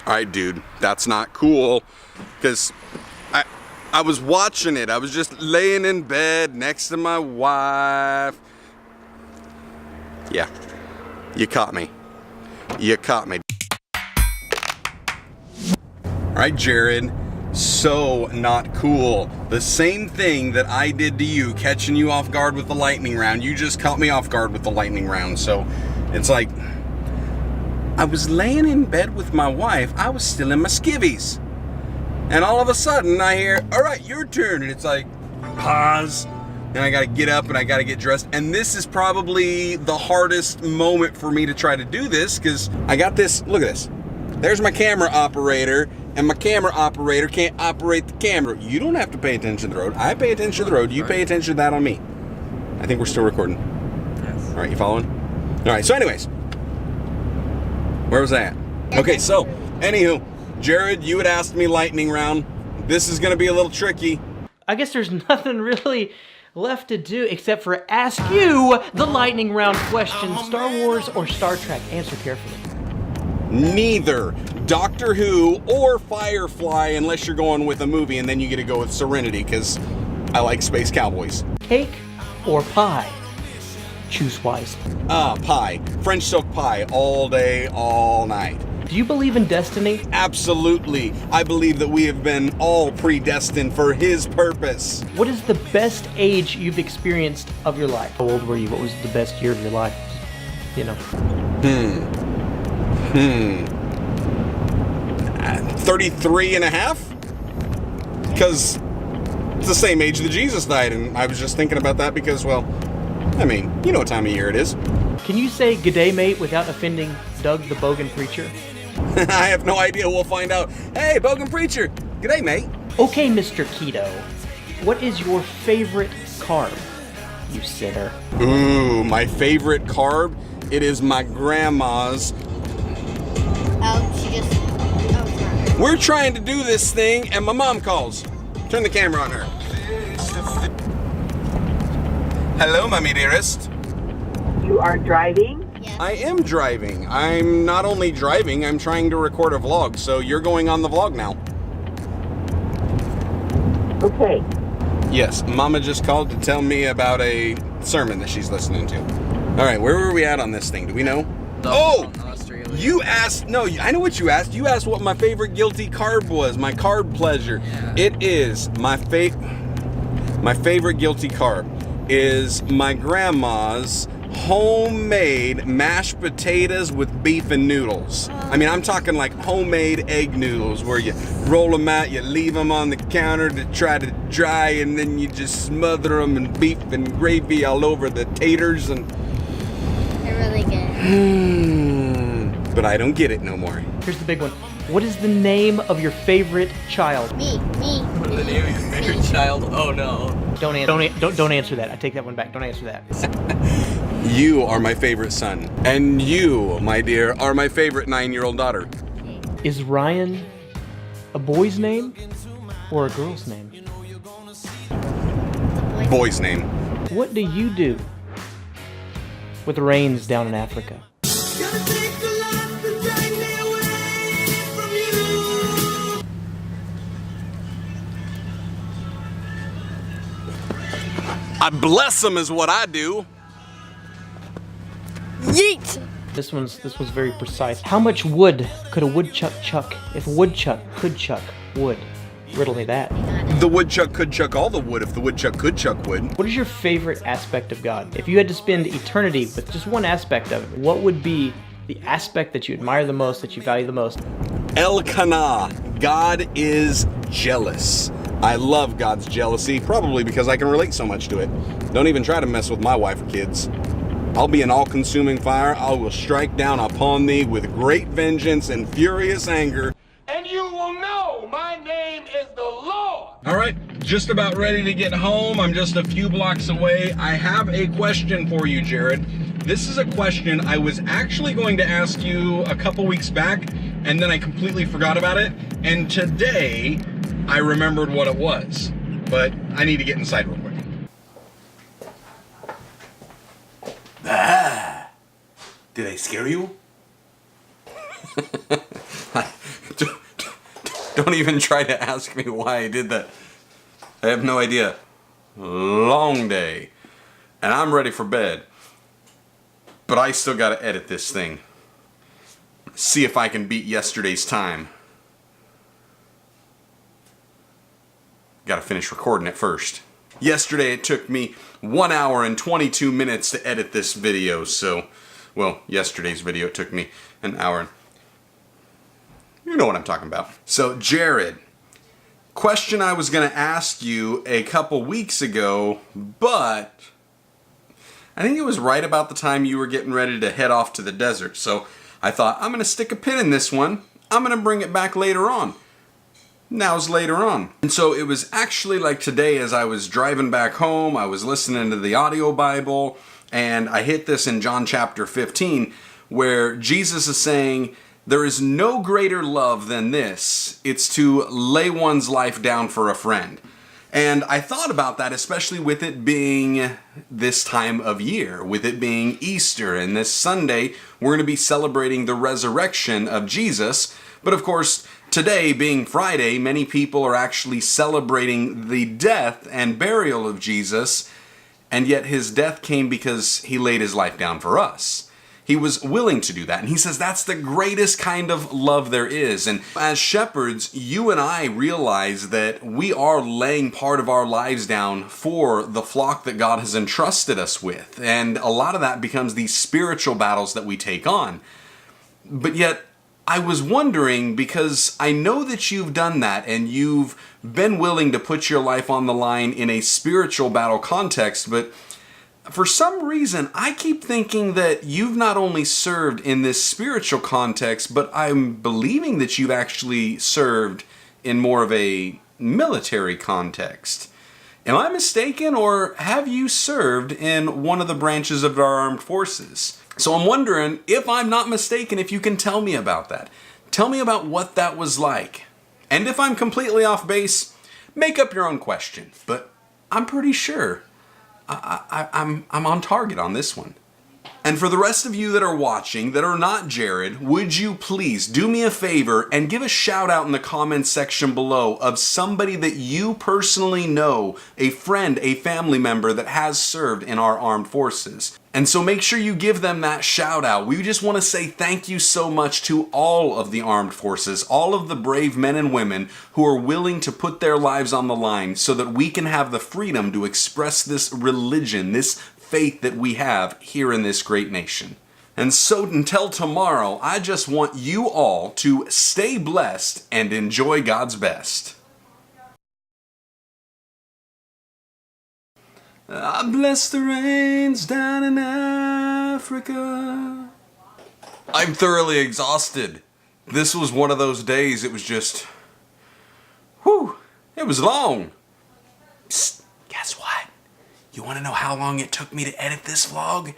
Alright, dude, that's not cool. Because I was watching it. I was just laying in bed next to my wife. Yeah, you caught me. You caught me. Alright, Jarrod. So not cool. The same thing that I did to you, catching you off guard with the lightning round. You just caught me off guard with the lightning round. So it's like, I was laying in bed with my wife. I was still in my skivvies. And all of a sudden I hear, all right, your turn. And it's like, pause. And I gotta get up and I gotta get dressed. And this is probably the hardest moment for me to try to do this, because I got this, look at this. There's my camera operator, and my camera operator can't operate the camera. You don't have to pay attention to the road. I pay attention to the road. You pay attention to that on me. I think we're still recording. Yes. All right, you following? All right, so anyways. Where was I at? Okay, so, anywho, Jarrod, you had asked me lightning round. This is gonna be a little tricky. I guess there's nothing really left to do except for ask you the lightning round question. Star Wars or Star Trek? Answer carefully. Neither Doctor Who or Firefly, unless you're going with a movie, and then you get to go with Serenity, because I like space cowboys. Cake or pie? Choose wisely. Pie. French silk pie all day, all night. Do you believe in destiny? Absolutely. I believe that we have been all predestined for His purpose. What is the best age you've experienced of your life? How old were you? What was the best year of your life? You know. 33 and a half? Because it's the same age that Jesus died, and I was just thinking about that because, well, I mean, you know what time of year it is. Can you say "G'day, mate" without offending Doug the Bogan Preacher? I have no idea. We'll find out. Hey, Bogan Preacher. G'day, mate. Okay, Mr. Keto. What is your favorite carb, you sinner? Ooh, my favorite carb? It is my grandma's. We're trying to do this thing, and my mom calls. Turn the camera on her. Hello, mommy dearest. You are driving? Yes. I am driving. I'm not only driving, I'm trying to record a vlog, so you're going on the vlog now. Okay. Yes, Mama just called to tell me about a sermon that she's listening to. All right, where were we at on this thing? Do we know? Oh! You asked, no, I know what you asked. You asked what my favorite guilty carb was, my carb pleasure. Yeah. It is my favorite guilty carb is my grandma's homemade mashed potatoes with beef and noodles. I mean, I'm talking like homemade egg noodles where you roll them out, you leave them on the counter to try to dry, and then you just smother them in beef and gravy all over the taters. And they're really good. But I don't get it no more. Here's the big one. What is the name of your favorite child? Me. What is the name of your favorite child? Oh no. Don't answer that. I take that one back. Don't answer that. You are my favorite son. And you, my dear, are my favorite 9-year-old daughter. Is Ryan a boy's name or a girl's name? Boy's name. What do you do with the rains down in Africa? I bless them is what I do. Yeet! This one's very precise. How much wood could a woodchuck chuck if a woodchuck could chuck wood? Riddle me that. The woodchuck could chuck all the wood if the woodchuck could chuck wood. What is your favorite aspect of God? If you had to spend eternity with just one aspect of it, what would be the aspect that you admire the most, that you value the most? Elkanah. God is jealous. I love God's jealousy, probably because I can relate so much to it. Don't even try to mess with my wife or kids. I'll be an all-consuming fire. I will strike down upon thee with great vengeance and furious anger. And you will know my name is the Lord. All right, just about ready to get home. I'm just a few blocks away. I have a question for you, Jarrod. This is a question I was actually going to ask you a couple weeks back, and then I completely forgot about it. And today, I remembered what it was, but I need to get inside real quick. Ah, did I scare you? Don't even try to ask me why I did that. I have no idea. Long day. And I'm ready for bed. But I still gotta edit this thing. See if I can beat yesterday's time. Gotta finish recording it first. Yesterday it took me 1 hour and 22 minutes to edit this video, so... Well, yesterday's video it took me an hour and... You know what I'm talking about. So, Jarrod, question I was gonna ask you a couple weeks ago, but... I think it was right about the time you were getting ready to head off to the desert, so I thought, I'm gonna stick a pin in this one. I'm gonna bring it back later on. Now's later on. And so it was actually like today as I was driving back home, I was listening to the audio Bible, and I hit this in John chapter 15, where Jesus is saying, there is no greater love than this. It's to lay one's life down for a friend. And I thought about that, especially with it being this time of year, with it being Easter, and this Sunday we're going to be celebrating the resurrection of Jesus. But of course, today being Friday, many people are actually celebrating the death and burial of Jesus, and yet his death came because he laid his life down for us. He was willing to do that. And he says that's the greatest kind of love there is. And as shepherds, you and I realize that we are laying part of our lives down for the flock that God has entrusted us with. And a lot of that becomes these spiritual battles that we take on. But yet, I was wondering, because I know that you've done that and you've been willing to put your life on the line in a spiritual battle context, but for some reason, I keep thinking that you've not only served in this spiritual context, but I'm believing that you've actually served in more of a military context. Am I mistaken, or have you served in one of the branches of our armed forces? So I'm wondering, if I'm not mistaken, if you can tell me about that. Tell me about what that was like. And if I'm completely off base, make up your own question. But I'm pretty sure I'm on target on this one. And for the rest of you that are watching that are not Jarrod, would you please do me a favor and give a shout out in the comments section below of somebody that you personally know, a friend, a family member that has served in our armed forces. And so make sure you give them that shout out. We just want to say thank you so much to all of the armed forces, all of the brave men and women who are willing to put their lives on the line so that we can have the freedom to express this religion, this faith that we have here in this great nation. And so until tomorrow, I just want you all to stay blessed and enjoy God's best. I bless the rains down in Africa. I'm thoroughly exhausted. This was one of those days, it was just, whew, it was long. Psst, guess what? You want to know how long it took me to edit this vlog?